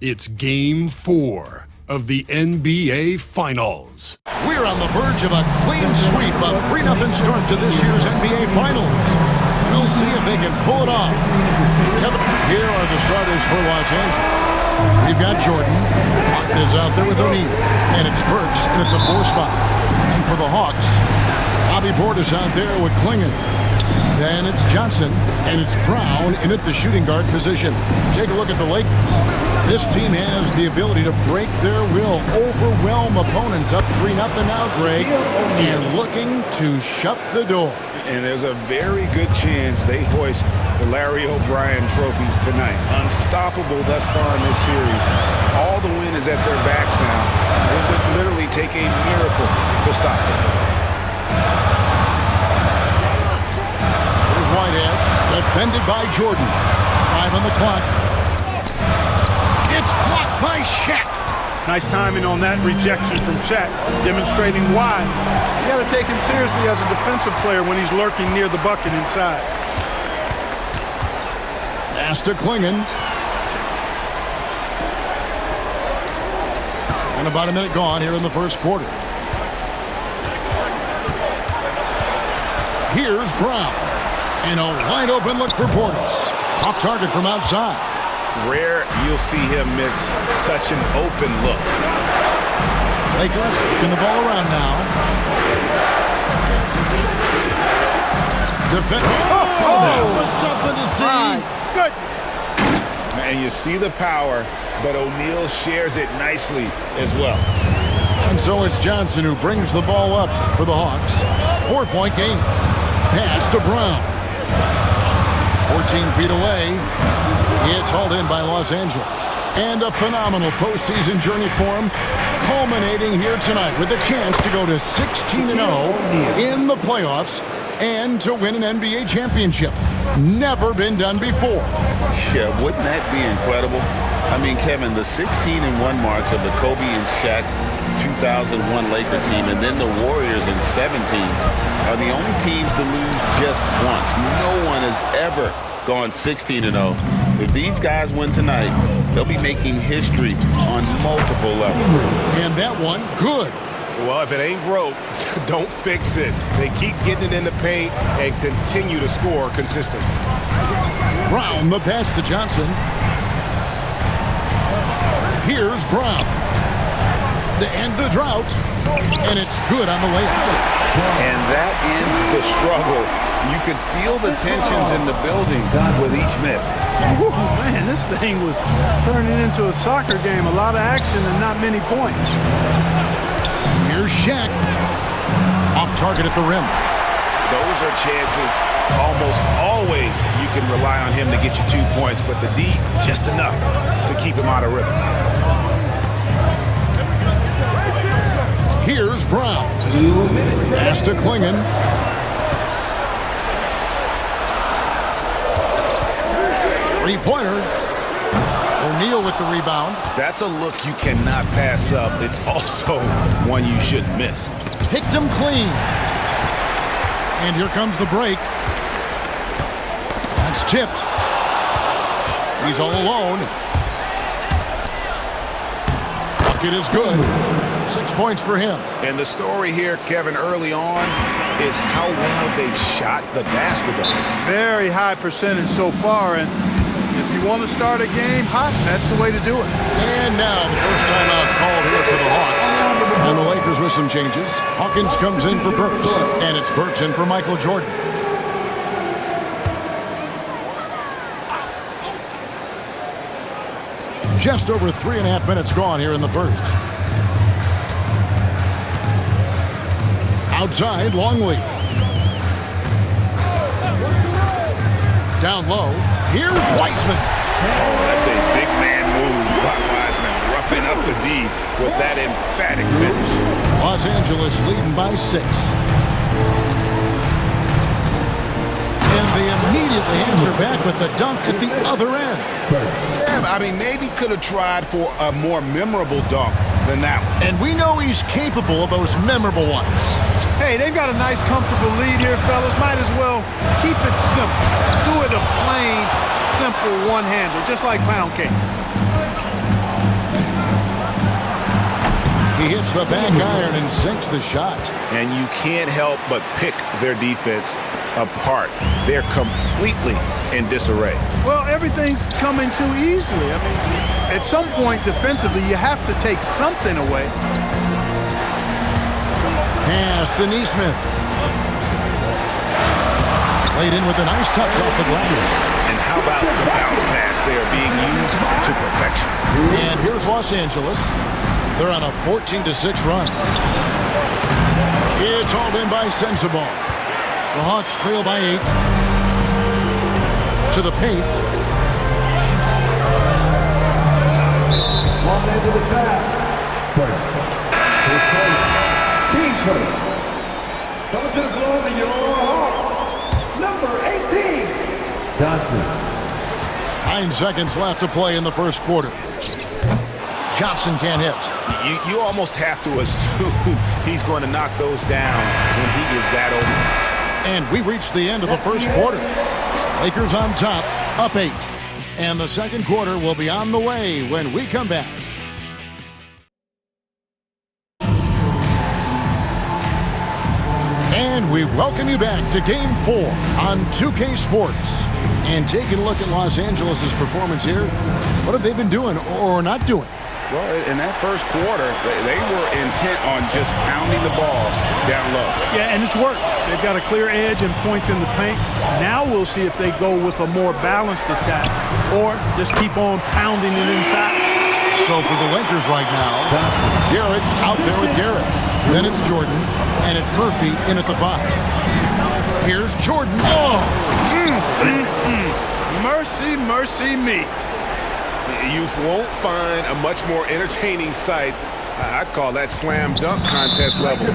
It's Game 4 of the NBA Finals. We're on the verge of a clean sweep, a 3-0 start to this year's NBA Finals. We'll see if they can pull it off. Kevin, here are the starters for Los Angeles. We've got Jordan. Martin is out there with O'Neal. And it's Burks in at the 4 spot. And for the Hawks, Bobby Portis out there with Klingon. Then it's Johnson, and it's Brown in at the shooting guard position. Take a look at the Lakers. This team has the ability to break their will, overwhelm opponents up 3-0 now, Greg, and looking to shut the door. And there's a very good chance they hoist the Larry O'Brien Trophy tonight. Unstoppable thus far in this series. All the wind is at their backs now. It would literally take a miracle to stop them. Whitehead, defended by Jordan. 5 on the clock. It's blocked by Shaq. Nice timing on that rejection from Shaq, demonstrating why. You got to take him seriously as a defensive player when he's lurking near the bucket inside. Pass to Klingon. And about a minute gone here in the first quarter. Here's Brown. And a wide-open look for Portis. Off target from outside. Rare you'll see him miss such an open look. Lakers kicking the ball around now. That was something to see. Good. And you see the power, but O'Neal shares it nicely as well. And so it's Johnson who brings the ball up for the Hawks. 4-point game. Pass to Brown. 14 feet away. It's hauled in by Los Angeles. And a phenomenal postseason journey for him, culminating here tonight with a chance to go to 16-0 in the playoffs and to win an NBA championship. Never been done before. Yeah, wouldn't that be incredible? I mean, Kevin, the 16-1 marks of the Kobe and Shaq 2001 Laker team, and then the Warriors in 17 are the only teams to lose just once. No one has ever gone 16-0. If these guys win tonight, they'll be making history on multiple levels. And that one, good. Well, if it ain't broke, don't fix it. They keep getting it in the paint and continue to score consistently. Brown, the pass to Johnson. Here's Brown. To end the drought, and it's good on the layup. And that ends the struggle. You could feel the tensions in the building with each miss. Whew, man, this thing was turning into a soccer game. A lot of action and not many points. Here's Shaq. Off target at the rim. Those are chances almost always you can rely on him to get you 2 points, but the D, just enough to keep him out of rhythm. Here's Brown. Pass to Klingon. Three-pointer. O'Neal with the rebound. That's a look you cannot pass up. It's also one you shouldn't miss. Picked him clean. And here comes the break. That's tipped. He's all alone. Bucket is good. 6 points for him. And the story here, Kevin, early on is how well they've shot the basketball. Very high percentage so far, and if you want to start a game hot, that's the way to do it. And now the first timeout called here for the Hawks. And the Lakers with some changes. Hawkins comes in for Burks, and it's Burks in for Michael Jordan. Just over 3.5 minutes gone here in the first. Outside, Longley. Down low, here's Wiseman. That's a big man move by Wiseman, roughing up the D with that emphatic finish. Los Angeles leading by 6. And they immediately answer back with the dunk at the other end. Yeah, I mean, maybe could have tried for a more memorable dunk than that one. And we know he's capable of those memorable ones. Hey, they've got a nice, comfortable lead here, fellas. Might as well keep it simple. Do it a plain, simple one-hander, just like pound cake. He hits the back iron and sinks the shot. And you can't help but pick their defense apart. They're completely in disarray. Well, everything's coming too easily. I mean, at some point defensively, you have to take something away. Pass to Neesmith. Played in with a nice touch off the glass. And how about the bounce pass? They are being used to perfection. And here's Los Angeles. They're on a 14-6 run. It's hauled in by Sensabaugh. The Hawks trail by 8. To the paint. Los Angeles fast. Team first. Coming to the floor, the Your Hawks. Number 18. Johnson. 9 seconds left to play in the first quarter. Johnson can't hit. You almost have to assume he's going to knock those down when he is that open. And we reach the end of the first quarter. Lakers on top, up 8. And the second quarter will be on the way when we come back. And we welcome you back to Game 4 on 2K Sports. And taking a look at Los Angeles' performance here, what have they been doing or not doing? Well, in that first quarter, they were intent on just pounding the ball down low. Yeah, and it's worked. They've got a clear edge and points in the paint. Now we'll see if they go with a more balanced attack or just keep on pounding it inside. So for the Lakers right now, Garrett out there with Garrett. Then it's Jordan, and it's Murphy in at the 5. Here's Jordan. Oh! Mercy, mercy me. You won't find a much more entertaining sight. I'd call that slam dunk contest level.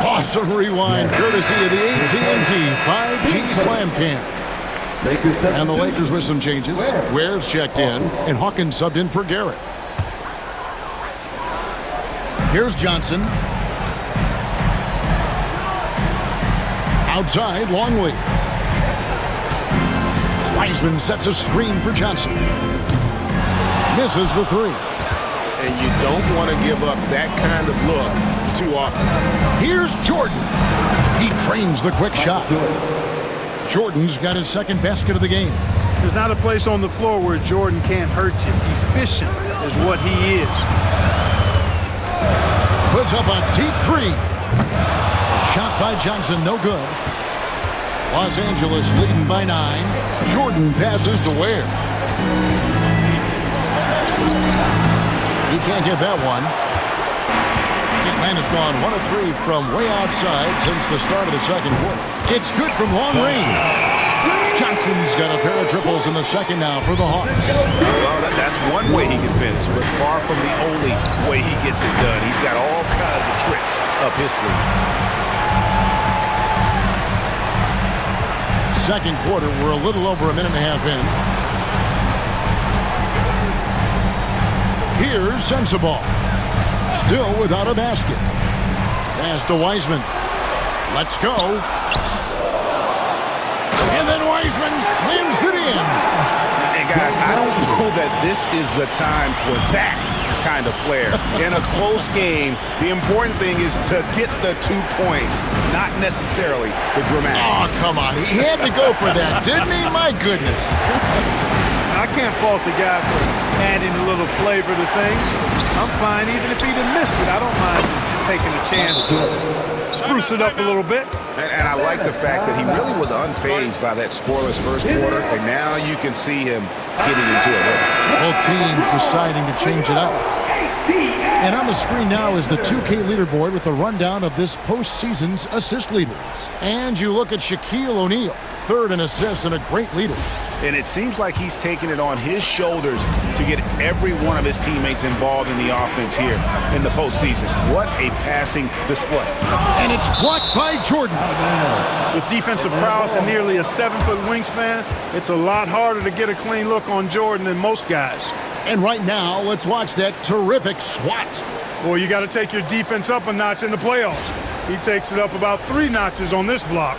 Awesome rewind, courtesy of the AT&T 5G Slam Cam. And the Lakers with some changes. Ware's checked in, and Hawkins subbed in for Garrett. Here's Johnson. Outside, Longley. Wiseman sets a screen for Johnson. Misses the 3. And you don't want to give up that kind of look too often. Here's Jordan. He trains the quick shot. Jordan's got his second basket of the game. There's not a place on the floor where Jordan can't hurt you. Efficient is what he is. Puts up a deep 3. A shot by Johnson, no good. Los Angeles leading by 9. Jordan passes to Ware. He can't get that one. Man has gone 1 of 3 from way outside since the start of the second quarter. It's good from long range. Johnson's got a pair of triples in the second now for the Hawks. Well, that's one way he can finish, but far from the only way he gets it done. He's got all kinds of tricks up his sleeve. Second quarter, we're a little over a minute and a half in. Here's Sensabaugh. Still without a basket. Pass to Wiseman. Let's go. And then Wiseman slams it in. And guys, I don't know that this is the time for that kind of flair. In a close game, the important thing is to get the 2 points, not necessarily the dramatics. Oh, come on. He had to go for that, didn't he? My goodness. I can't fault the guy for adding a little flavor to things. I'm fine even if he'd have missed it. I don't mind taking a chance to spruce it up a little bit. And I like the fact that he really was unfazed by that scoreless first quarter, and now you can see him getting into it. Both teams deciding to change it up. And on the screen now is the 2K leaderboard with a rundown of this postseason's assist leaders. And you look at Shaquille O'Neal, 3rd in assists and a great leader. And it seems like he's taking it on his shoulders to get every one of his teammates involved in the offense here in the postseason. What a passing display. And it's blocked by Jordan. With defensive prowess and nearly a 7-foot wingspan, it's a lot harder to get a clean look on Jordan than most guys. And right now, let's watch that terrific swat. Boy, you got to take your defense up a notch in the playoffs. He takes it up about 3 notches on this block.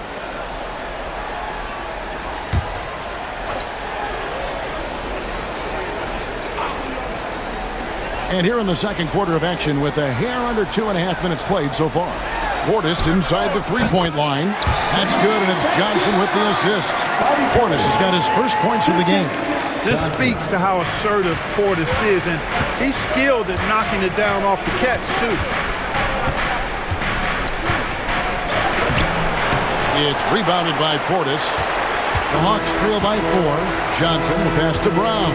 And here in the second quarter of action with a hair under 2.5 minutes played so far. Portis inside the three-point line. That's good, and it's Johnson with the assist. Portis has got his first points of the game. This speaks to how assertive Portis is, and he's skilled at knocking it down off the catch, too. It's rebounded by Portis. The Hawks trail by 4. Johnson, the pass to Brown.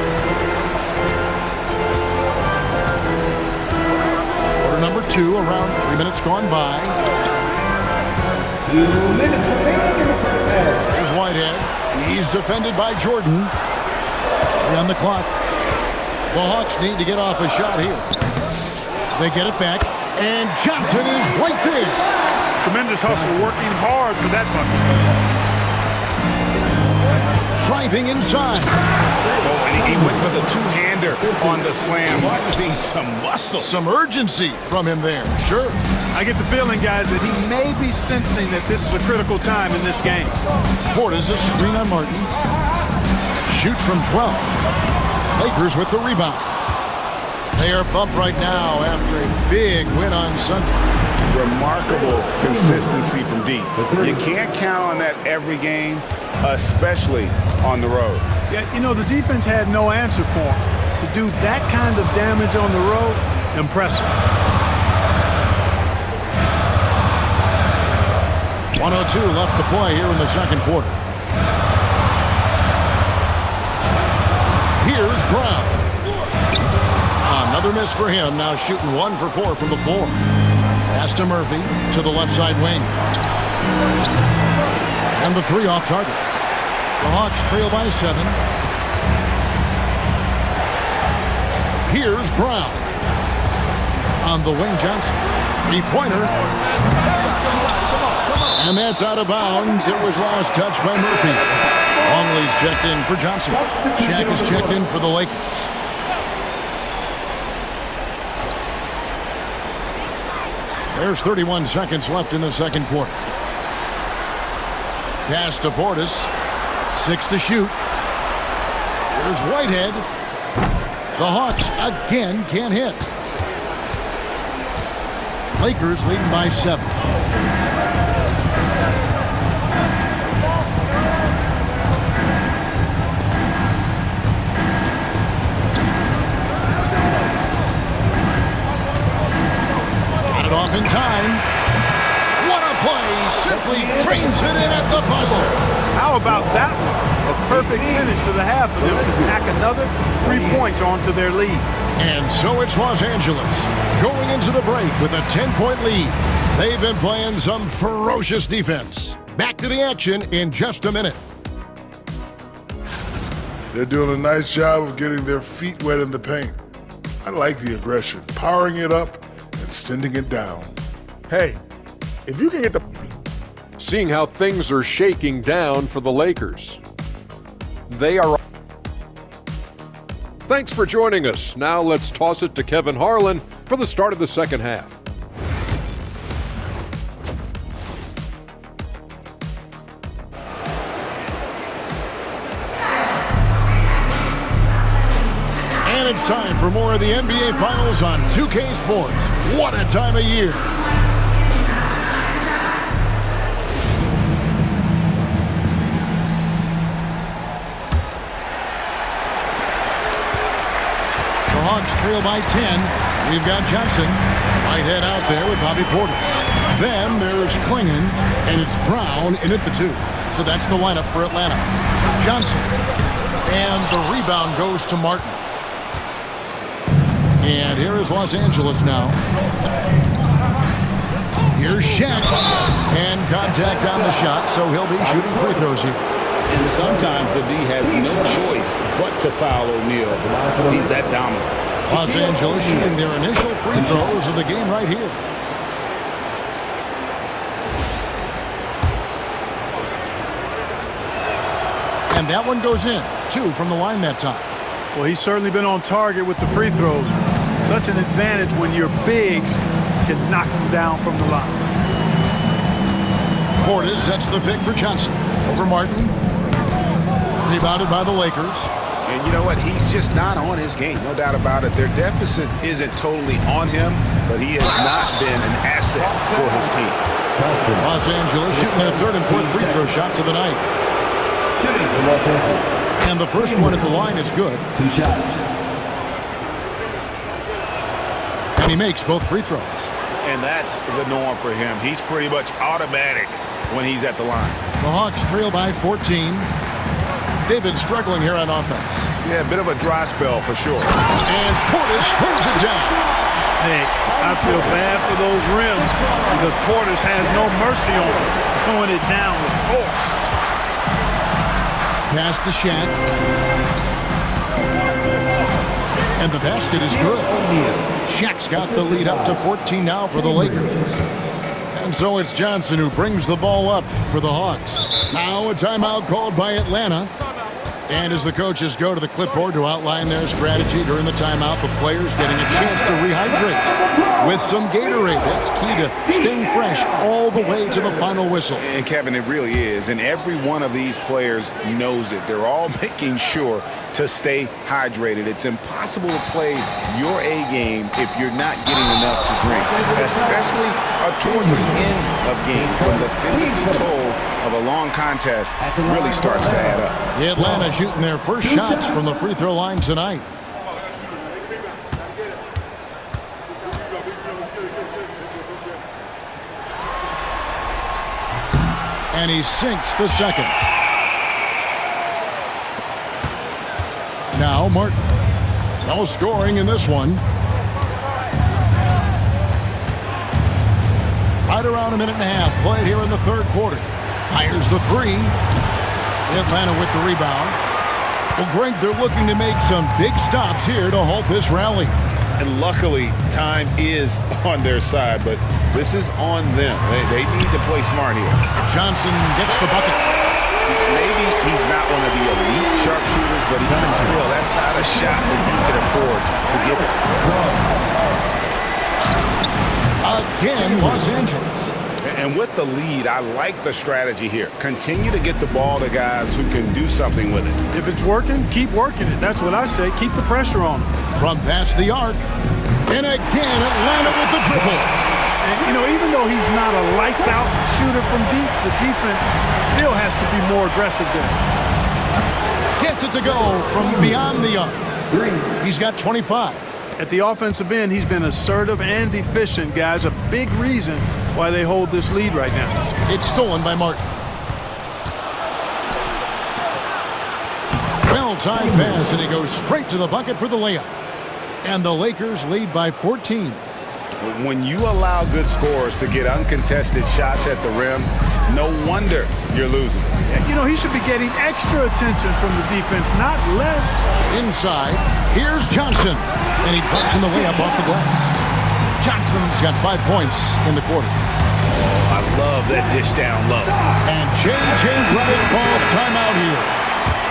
Quarter number 2, around 3 minutes gone by. 2 minutes remaining in the first half. Here's Whitehead. He's defended by Jordan. 3 on the clock. The Hawks need to get off a shot here. They get it back, and Johnson is right there. Tremendous hustle, working hard for that bucket. Driving inside. Oh, and he went for the two-hander on the slam, using some muscle. Some urgency from him there, sure. I get the feeling, guys, that he may be sensing that this is a critical time in this game. Portis a screen on Martin. Shoots from 12. Lakers with the rebound. They are pumped right now after a big win on Sunday. Remarkable consistency from deep. You can't count on that every game, especially on the road. Yeah, you know, the defense had no answer for him. To do that kind of damage on the road, impressive. 1:02 left to play here in the second quarter. Here's Brown. Another miss for him, now shooting 1 for 4 from the floor. Pass to Murphy, to the left side wing. And the 3 off target. The Hawks trail by 7. Here's Brown. On the wing, Johnson. 3-pointer. And that's out of bounds. It was last touched by Murphy. Longley's checked in for Johnson. Shaq is checked in for the Lakers. There's 31 seconds left in the second quarter. Pass to Portis. 6 to shoot. Here's Whitehead. The Hawks again can't hit. Lakers leading by 7. Got it off in time. What a play! Simply trains it in at the buzzer. How about that one? A perfect finish to the half for them to tack another 3 points onto their lead. And so it's Los Angeles going into the break with a 10-point lead. They've been playing some ferocious defense. Back to the action in just a minute. They're doing a nice job of getting their feet wet in the paint. I like the aggression, powering it up and sending it down. Hey, if you can get the... Seeing how things are shaking down for the Lakers. They are... Thanks for joining us. Now let's toss it to Kevin Harlan for the start of the second half. And it's time for more of the NBA Finals on 2K Sports. What a time of year. Hawks trail by 10. We've got Johnson. Whitehead out there with Bobby Portis. Then there's Klingon, and it's Brown in at the 2. So that's the lineup for Atlanta. Johnson. And the rebound goes to Martin. And here is Los Angeles now. Here's Shaq. And contact on the shot, so he'll be shooting free throws here. And sometimes the D has no choice but to foul O'Neal. He's that dominant. Los Angeles shooting their initial free throws of the game right here. And that one goes in. 2 from the line that time. Well, he's certainly been on target with the free throws. Such an advantage when your bigs can knock them down from the line. Portis sets the pick for Johnson. Over Martin. Rebounded by the Lakers. And And you know what? He's just not on his game, no doubt about it. Their deficit isn't totally on him, but he has not been an asset for his team. Los Angeles shooting their third and fourth free throw shots of the night. Shooting for Los Angeles. And the first one at the line is good. 2 shots. And he makes both free throws. And that's the norm for him. He's pretty much automatic when he's at the line. The Hawks trail by 14. They've been struggling here on offense. Yeah, a bit of a dry spell for sure. And Portis throws it down. Hey, I feel bad for those rims because Portis has no mercy on them, throwing it down with force. Pass to Shaq. And the basket is good. Shaq's got the lead up to 14 now for the Lakers. And so it's Johnson who brings the ball up for the Hawks. Now a timeout called by Atlanta. And as the coaches go to the clipboard to outline their strategy during the timeout, the players getting a chance to rehydrate with some Gatorade. That's key to staying fresh all the way to the final whistle. And Kevin, it really is. And every one of these players knows it. They're all making sure to stay hydrated. It's impossible to play your A game if you're not getting enough to drink, especially towards the end of games when the physical toll of a long contest really starts to add up. Atlanta shooting their first shots from the free throw line tonight. And he sinks the second. Now Martin. No scoring in this one. Right around a minute and a half played here in the third quarter. Fires the three. Atlanta with the rebound. Well, Greg, they're looking to make some big stops here to halt this rally. And luckily, time is on their side, but this is on them. They need to play smart here. Johnson gets the bucket. Maybe he's not one of the elite sharpshooters, but even still, that's not a shot that you can afford to give it. Again, Los Angeles. And with the lead, I like the strategy here. Continue to get the ball to guys who can do something with it. If it's working, keep working it. That's what I say. Keep the pressure on them. From past the arc. And again, Atlanta with the triple. And, you know, even though he's not a lights-out shooter from deep, the defense still has to be more aggressive there. Gets it to go from beyond the arc. He's got 25. At the offensive end, he's been assertive and efficient, guys. A big reason why they hold this lead right now. It's stolen by Martin. Well-timed pass, and he goes straight to the bucket for the layup. And the Lakers lead by 14. When you allow good scorers to get uncontested shots at the rim, no wonder you're losing. You know, he should be getting extra attention from the defense, not less. Inside, here's Johnson. And he drops in the layup off the glass. Johnson's got 5 points in the quarter. Oh, I love that dish down low. And J.J. Redick calls timeout here.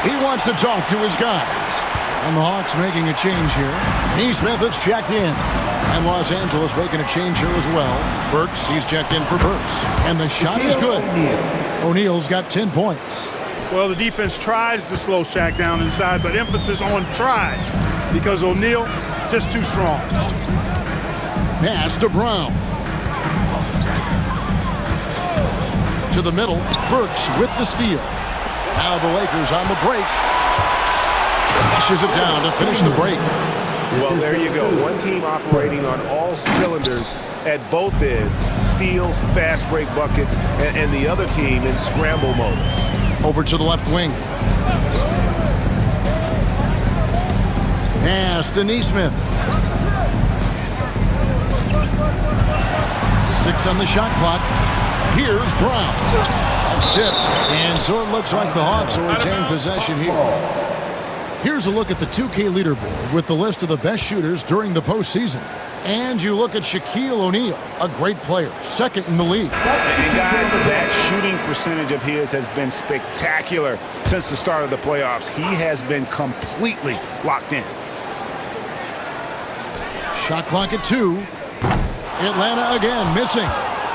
He wants to talk to his guys. And the Hawks making a change here. Nesmith has checked in. And Los Angeles making a change here as well. Burks, he's checked in for Burks. And the shot is good. O'Neal's got 10 points. Well, the defense tries to slow Shaq down inside, but emphasis on tries because O'Neal just too strong. Pass to Brown. To the middle. Burks with the steal. Now the Lakers on the break. Flushes it down to finish the break. Well, there you go. One team operating on all cylinders at both ends. Steals, fast break buckets, and the other team in scramble mode. Over to the left wing. Pass to Nesmith. 6 on the shot clock. Here's Brown. That's tipped. And so it looks like the Hawks will retain possession here. Here's a look at the 2K leaderboard with the list of the best shooters during the postseason. And you look at Shaquille O'Neal, a great player, second in the league. And guys, that shooting percentage of his has been spectacular since the start of the playoffs. He has been completely locked in. Shot clock at 2. Atlanta again missing.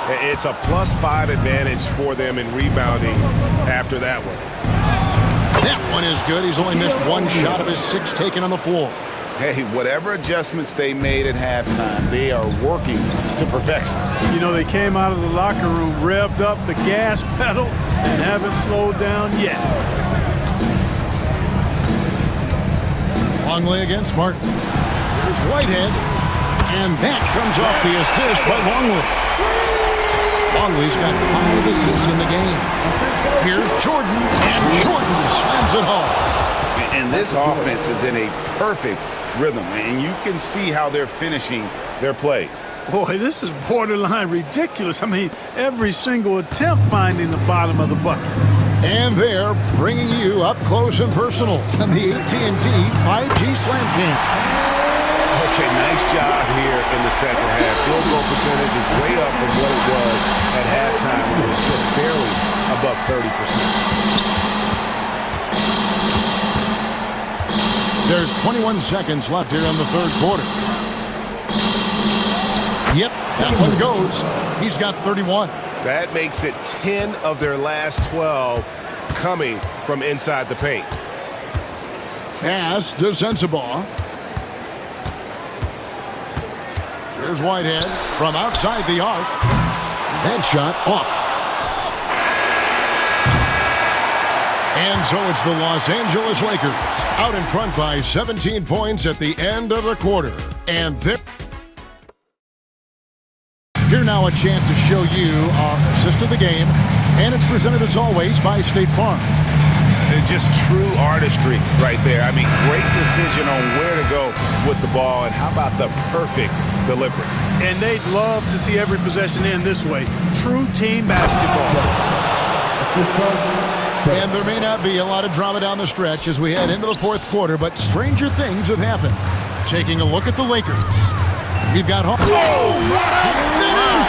It's a +5 advantage for them in rebounding after that one. That one is good. He's only missed one shot of his 6 taken on the floor. Hey, whatever adjustments they made at halftime, they are working to perfection. You know, they came out of the locker room, revved up the gas pedal, and haven't slowed down yet. Longley against Martin. Here's Whitehead, and that comes off the assist by Longley. Longley's got 5 assists in the game. Here's Jordan, and Jordan slams it home. And this offense is in a perfect rhythm, and you can see how they're finishing their plays. Boy, this is borderline ridiculous. I mean, every single attempt finding the bottom of the bucket. And they're bringing you up close and personal on the AT&T 5G Slam King. Okay, nice job here in the second half. Field goal percentage is way up from what it was at halftime, when it was just barely above 30%. There's 21 seconds left here in the third quarter. Yep, that one goes. He's got 31. That makes it 10 of their last 12 coming from inside the paint. Pass to Sensabaugh. Here's Whitehead from outside the arc. That shot off. And so it's the Los Angeles Lakers out in front by 17 points at the end of the quarter. And here now a chance to show you our assist of the game. And it's presented as always by State Farm. Just true artistry right there. I mean, great decision on where to go with the ball, and how about the perfect delivery. And they'd love to see every possession end this way. True team basketball. And there may not be a lot of drama down the stretch as we head into the fourth quarter, but stranger things have happened. Taking a look at the Lakers. We've got home. Oh, what a finish!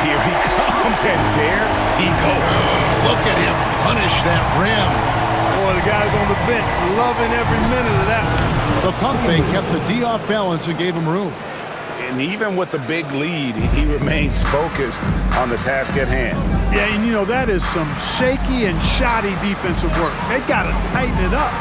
Here he comes, and there he goes. Look at him punish that rim. Boy, the guys on the bench loving every minute of that. The pump fake kept the D off balance and gave him room. And even with the big lead, he remains focused on the task at hand. Yeah, and you know, that is some shaky and shoddy defensive work. They got to tighten it up.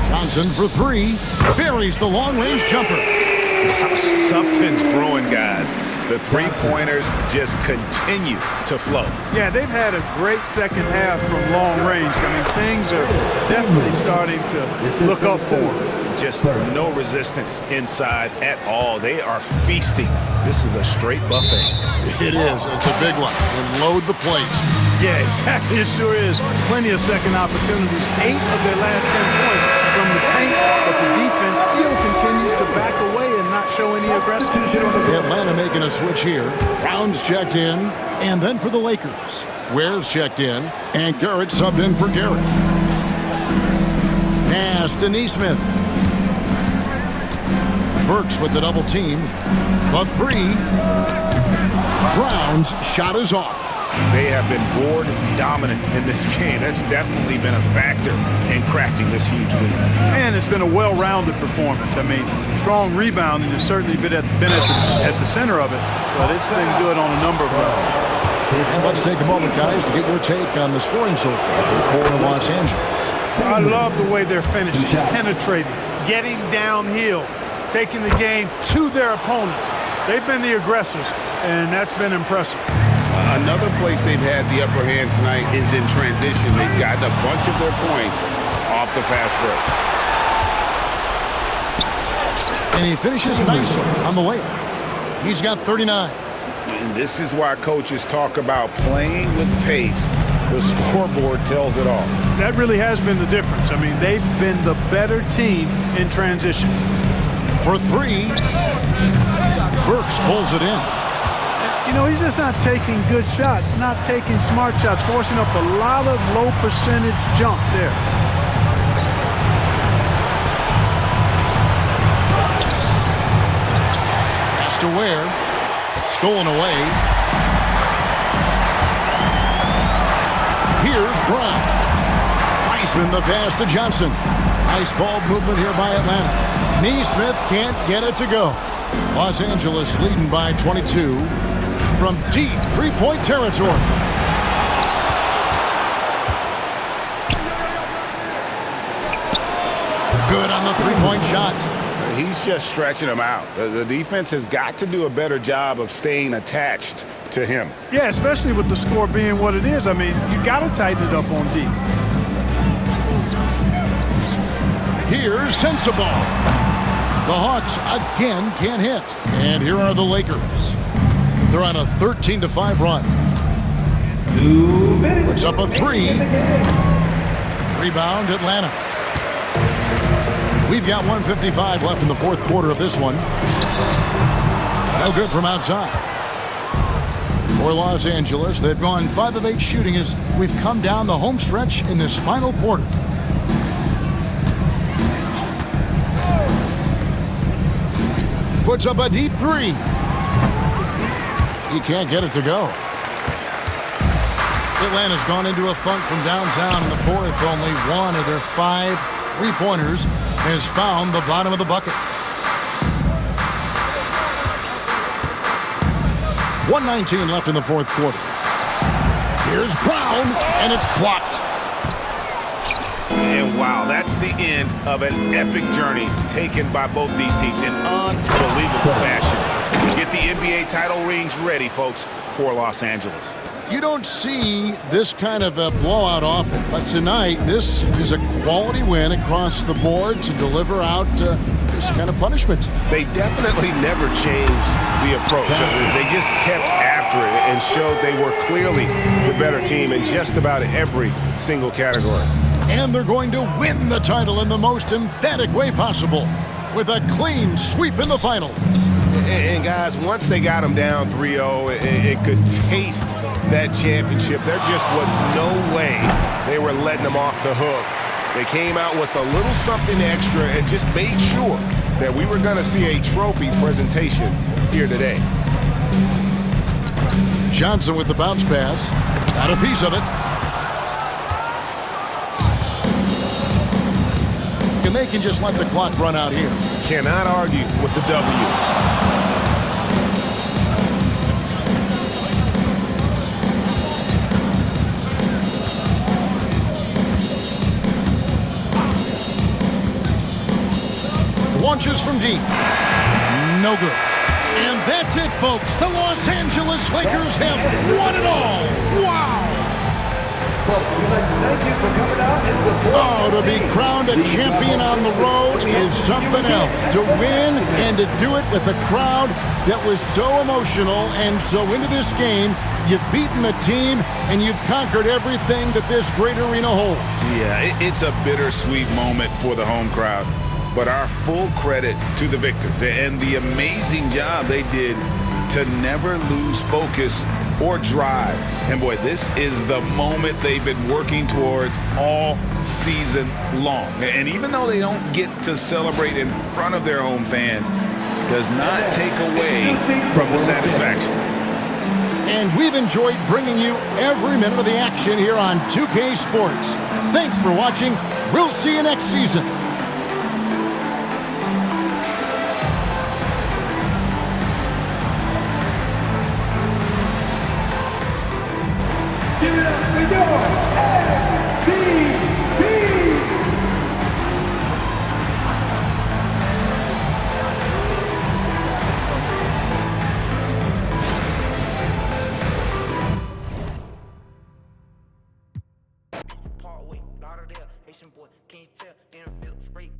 Johnson for 3. Buries the long-range jumper. Wow, something's brewing, guys. The three-pointers just continue to flow. Yeah, they've had a great second half from long range. I mean, things are definitely starting to look up for them. Just no resistance inside at all. They are feasting. This is a straight buffet. It is. It's a big one. And load the plate. Yeah, exactly. It sure is. Plenty of second opportunities. 8 of their last 10 points from the paint, but the defense still continues to back away and not show any aggression. Atlanta making a switch here. Brown's checked in. And then for the Lakers, Ware's checked in. And Garrett subbed in for Garrett. Pass to Nesmith. Burks with the double team. The 3. Brown's shot is off. They have been board dominant in this game. That's definitely been a factor in crafting this huge lead. And it's been a well-rounded performance. I mean, strong rebounding has certainly been at the center of it, but it's been good on a number of levels. And let's take a moment, guys, to get your take on the scoring so far for Los Angeles. I love the way they're finishing, penetrating, getting downhill, taking the game to their opponents. They've been the aggressors, and that's been impressive. Another place they've had the upper hand tonight is in transition. They've gotten a bunch of their points off the fast break. And he finishes nicely on the layup. He's got 39. And this is why coaches talk about playing with pace. The scoreboard tells it all. That really has been the difference. I mean, they've been the better team in transition. For 3, Burks pulls it in. You know, he's just not taking good shots, not taking smart shots, forcing up a lot of low percentage jump there. Pass to Ware. Stolen away. Here's Brown. Wiseman the pass to Johnson. Nice ball movement here by Atlanta. Nesmith can't get it to go. Los Angeles leading by 22 from deep three-point territory. Good on the three-point shot. He's just stretching them out. The defense has got to do a better job of staying attached to him. Yeah, especially with the score being what it is. I mean, you got to tighten it up on D. Here's Sensabaugh. The Hawks again can't hit. And here are the Lakers. They're on a 13-5 run. 2 minutes. Puts up a three. Rebound, Atlanta. We've got 1:55 left in the fourth quarter of this one. No good from outside. For Los Angeles, they've gone 5 of 8 shooting as we've come down the home stretch in this final quarter. Puts up a deep three. He can't get it to go. Atlanta's gone into a funk from downtown in the fourth. Only one of their 5 three-pointers has found the bottom of the bucket. 1:19 left in the fourth quarter. Here's Brown, and it's blocked. And wow, that's the end of an epic journey taken by both these teams in unbelievable fashion. Get the NBA title rings ready, folks, for Los Angeles. You don't see this kind of a blowout often, but tonight this is a quality win across the board to deliver out this kind of punishment. They definitely never changed the approach. They just kept after it and showed they were clearly the better team in just about every single category. And they're going to win the title in the most emphatic way possible with a clean sweep in the finals. And guys, once they got them down 3-0, it could taste that championship. There just was no way they were letting them off the hook. They came out with a little something extra and just made sure that we were going to see a trophy presentation here today. Johnson with the bounce pass. Got a piece of it. And they can just let the clock run out here. Cannot argue with the W. Launches from deep. No good. And that's it, folks. The Los Angeles Lakers have won it all. Wow. Folks, we'd like to thank you for coming out and supporting. Oh, to be crowned a champion on the road is something else. To win and to do it with a crowd that was so emotional and so into this game, you've beaten the team and you've conquered everything that this great arena holds. Yeah, it's a bittersweet moment for the home crowd. But our full credit to the victors and the amazing job they did to never lose focus or drive. And boy, this is the moment they've been working towards all season long. And even though they don't get to celebrate in front of their home fans, does not take away from the satisfaction. And we've enjoyed bringing you every minute of the action here on 2K Sports. Thanks for watching. We'll see you next season. Give it up for your MVP! Parkway, Lauderdale, Haitian boy, can you tell? Enfield, straight